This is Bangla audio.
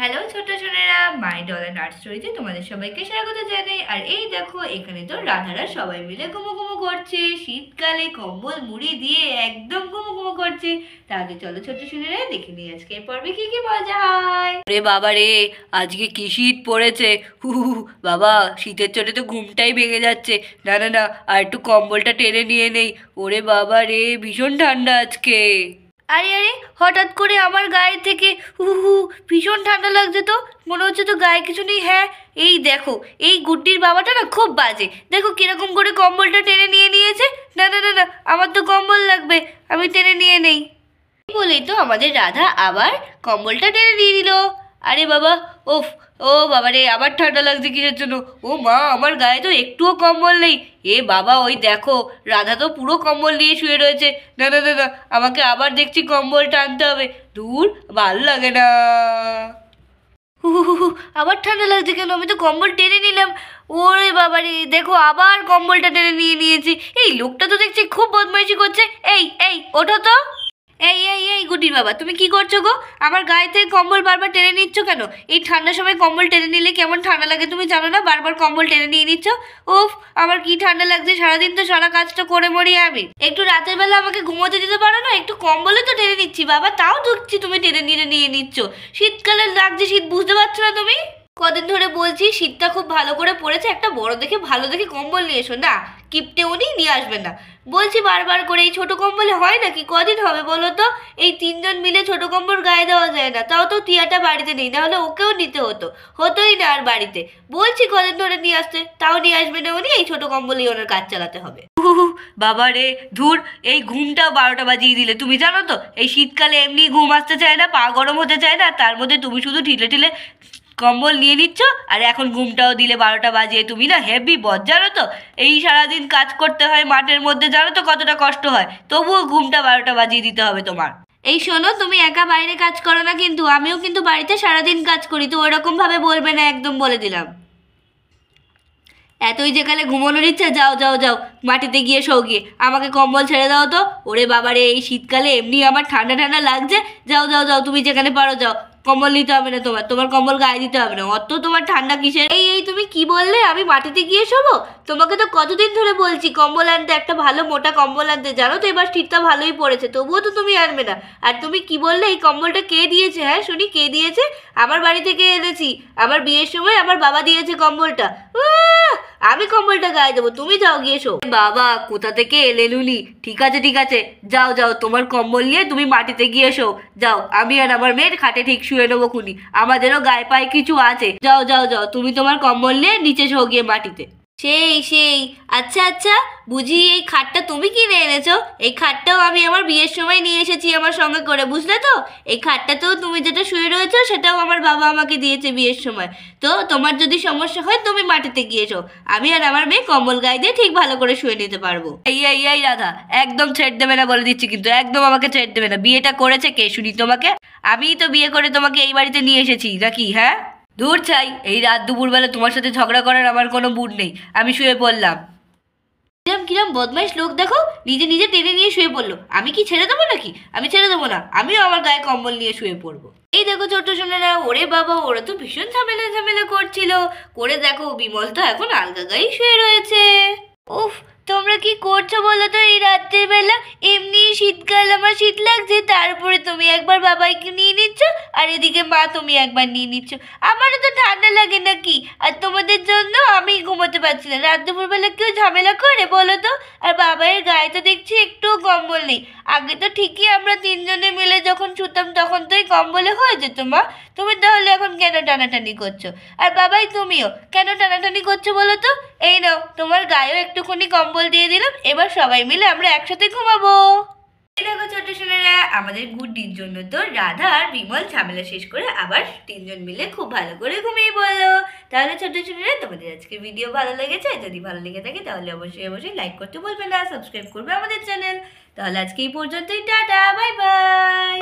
হ্যালো ছোট ছোনেরা, মাই ডলার নার্স স্টোরিতে তোমাদের সবাইকে স্বাগত জানাই। আর এই দেখো, এখানে তো রাধারা সবাই মিলে ঘুমো ঘুমো করছে, শীতকালে কম্বল মুড়ি দিয়ে একদম ঘুমো ঘুমো করছে। তাহলে চলো ছোট ছোনেরা দেখে নিই আজকে পর্বে কি কি মজা হয়। রে বাবা রে, আজকে কি শীত পড়েছে! হু বাবা, শীতের চোটে তো ঘুমটাই ভেঙে যাচ্ছে। না না না, আর একটু কম্বলটা টেনে নিয়ে নেই। ওরে বাবা রে, ভীষণ ঠান্ডা আজকে। আরে আরে, হঠাৎ করে আমার গায়ে থেকে ভীষণ ঠান্ডা লাগছে, তো মনে হচ্ছে তো গায়ে কিছু নেই। হ্যাঁ, এই দেখো, এই গুড্ডির বাবাটা না খুব বাজে। দেখো কিরকম করে কম্বলটা টেনে নিয়ে নিয়েছে। না না না না, আমার তো কম্বল লাগবে, আমি টেনে নিয়ে নেই। বলেই তো আমাদের রাধা আবার কম্বলটা টেনে নিয়ে নিল। আরে বাবা, ওফ, ও বাবা রে, আবার ঠান্ডা লাগছে কিসের জন্য? ও মা, আমার গায়ে তো একটুও কম্বল নেই। এ বাবা, ওই দেখো, রাধা তো পুরো কম্বল নিয়ে শুয়ে রয়েছে। না না না না, আমাকে আবার দেখছি কম্বল টানতে হবে। দূর, ভালো লাগে না। আবার ঠান্ডা লাগছে কেন? আমি তো কম্বল টেনে নিলাম। ওরে বাবা রে, দেখো আবার কম্বলটা টেনে নিয়ে নিয়েছি। এই লোকটা তো দেখছি খুব বদমাইশি করছে। এই এই, ওঠো তো। এই এই এই গুটির বাবা, তুমি কি করছো গো? আমার গায়ে থেকে কম্বল বারবার টেনে নিচ্ছ কেন? এই ঠান্ডার সময় কম্বল টেনে নিলে কেমন ঠান্ডা লাগে তুমি জানো না? বারবার কম্বল টেনে নিয়ে নিচ্ছ। উফ, আমার কি ঠান্ডা লাগছে! সারাদিন তো সারা কাজটা করে মরি আমি। একটু রাতের বেলা আমাকে ঘুমোতে দিতে পারো না? একটু কম্বলে তো টেনে নিচ্ছি বাবা, তাও দেখছি তুমি টেনে নিয়ে নিচ্ছ। শীতকালে লাগছে শীত, বুঝতে পারছো না তুমি? কদিন ধরে বলছি শীতটা খুব ভালো করে পড়েছে, একটা বড় দেখে ভালো দেখে কম্বল নিয়ে এসো। না, কিপটে উনি নিয়ে আসবেন না। বলছি বারবার করে, এই ছোট কম্বলে হয় নাকি? কদিন হবে বলো তো? এই তিনজন মিলে ছোট কম্বল গায়ে দেওয়া যায় না। তাও তো টিয়াটা বাড়িতে নেই, নাহলে ওকেও নিতে হতোই না আর বাড়িতে। বলছি কদিন ধরে নিয়ে আসতে, তাও নিয়ে আসবে না উনি। এই ছোট কম্বলেই ওনার কাজ চালাতে হবে। বাবা রে, ধুর, এই ঘুমটাও 12টা বাজিয়ে দিলে। তুমি জানো তো, এই শীতকালে এমনি ঘুম আসতে চায় না, পা গরম হতে চায় না, তার মধ্যে তুমি শুধু ঢিলে ঢিলে কম্বল নিয়ে নিচ্ছ। আর এখন ঘুমটাও দিলে 12টা বাজিয়ে। তুমি না হেভি বদ, জানো তো? এই সারাদিন কাজ করতে হয় মাঠের মধ্যে, জানো তো কতটা কষ্ট হয়? তবুও ঘুমটা 12টা বাজিয়ে দিতে হবে তোমার। এই শোনো, তুমি একা বাইরে কাজ করো না কিন্তু, আমিও কিন্তু বাড়িতে সারাদিন কাজ করি, তো ওরকম ভাবে বলবে না, একদম বলে দিলাম। এতই যেকালে ঘুমানোর ইচ্ছা, যাও যাও যাও, মাটিতে গিয়ে শো গিয়ে। আমাকে কম্বল ছেড়ে দাও তো। ওরে বাবারে, এই শীতকালে এমনি আমার ঠান্ডা ঠান্ডা লাগছে। যাও যাও যাও, তুমি যেখানে পারো যাও। কম্বল নিতে হবে না তোমার কম্বল গায়ে দিতে হবে না। অত তোমার ঠান্ডা কিসের? এই এই, তুমি কি বললে? আমি মাটিতে গিয়ে শোবো? তোমাকে তো কতদিন ধরে বলছি কম্বল আনতে, একটা ভালো মোটা কম্বল আনতে। জানো তো এবার শীতটা ভালোই পড়েছে, তবুও তো তুমি আনবে না। আর তুমি কি বললে, এই কম্বলটা কে দিয়েছে? হ্যাঁ শুনি, কে দিয়েছে? আমার বাড়ি থেকে এনেছি, আমার বিয়ের সময় আমার বাবা দিয়েছে কম্বলটা। আমি কম্বলটা গায়ে দেবো, তুমি যাও গিয়ে শো। বাবা, কোথা থেকে এলে লুলি? ঠিক আছে ঠিক আছে, যাও যাও, তোমার কম্বল নিয়ে তুমি মাটিতে গিয়ে শো। যাও, আমি আর আমার মেয়ের খাটে ঠিক শুয়ে নেবো খুনি। আমাদেরও গায়ে পায়ে কিছু আছে। যাও যাও যাও, তুমি তোমার কম্বল নিয়ে নিচে শো গিয়ে মাটিতে। সেই আচ্ছা আচ্ছা, বুঝি এই খাটটা তুমি কিনে এনেছো? এই খাটটাও আমি আমার বিয়ের সময় নিয়ে এসেছি আমার সঙ্গে করে, বুঝলে তো? এই খাটটাতেও তুমি যেটা শুয়ে রয়েছো সেটাও আমার বাবা আমাকে দিয়েছে বিয়ের সময়। তো তোমার যদি সমস্যা হয় তুমি মাটিতে গিয়েছো, আমি আর আমার মেয়ে কম্বল গায়ে দিয়ে ঠিক ভালো করে শুয়ে নিতে পারবো। এই এই এই রাধা, একদম ছেড়ে দেবে না বলে দিচ্ছি কিন্তু, একদম আমাকে ছেড়ে দেবে না। বিয়েটা করেছে কে শুনি তোমাকে? আমিই তো বিয়ে করে তোমাকে এই বাড়িতে নিয়ে এসেছি নাকি? হ্যাঁ, দূর চাই, এই রাত দুপুরবেলা তোমার সাথে ঝগড়া করার আমার কোনো মুড নেই। আমি শুয়ে পড়লাম। কিরম কিরম বদমাইশ লোক দেখো, নিজে নিজে টেনে নিয়ে শুয়ে পড়লো। আমি কি ছেড়ে দেবো নাকি? আমি ছেড়ে দেবো না, আমিও আমার গায়ে কম্বল নিয়ে শুয়ে পড়বো। এই দেখো ছোট্ট সোনারা, ওরে বাবা, ওরা তো ভীষণ ঝামেলা ঝামেলা করছিল। করে দেখো, বিমল তো এখন আলগা গায়ে শুয়ে রয়েছে। উফ, তোমরা কি করছো বলো তো এই রাত্রের বেলা? এমনি শীতকাল, আমার শীত লাগছে, তারপরে তুমি একবার বাবাইকে নিয়ে নিচ্ছ, আর এদিকে মা তুমি একবার নিয়ে নিচ্ছ। আমারও তো ঠান্ডা লাগে নাকি? আর তোমাদের জন্য আমি ঘুমোতে পারছি না। রাত দুপুরবেলা কেউ ঝামেলা করে বলো তো? আর বাবাইয়ের গায়ে তো দেখছি একটুও কম্বল নেই। আগে তো ঠিকই আমরা তিনজনে মিলে যখন শুতাম তখন তো এই কম্বলে হয়ে যেত মা। তুমি তাহলে এখন কেন টানাটানি করছো? আর বাবাই তুমিও কেন টানাটানি করছো বলো তো? এই নাও, তোমার গায়েও একটুখানি কম্বল দিয়ে দিলাম, এবার সবাই মিলে আমরা একসাথে ঘুমাবো। এই দেখো ছোট্ট সোনারা, আমাদের গুড্ডির জন্য তো রাধা আর বিমল ঝামেলা শেষ করে আবার তিনজন মিলে খুব ভালো করে ঘুমিয়ে পড়লো। তাহলে ছোট্ট সোনারা, তোমাদের আজকে ভিডিও ভালো লেগেছে? যদি ভালো লেগে থাকে তাহলে অবশ্যই অবশ্যই লাইক করতে বলবে না, সাবস্ক্রাইব করবে আমাদের চ্যানেল। তাহলে আজকে এই পর্যন্তই, টাটা, বাই বাই।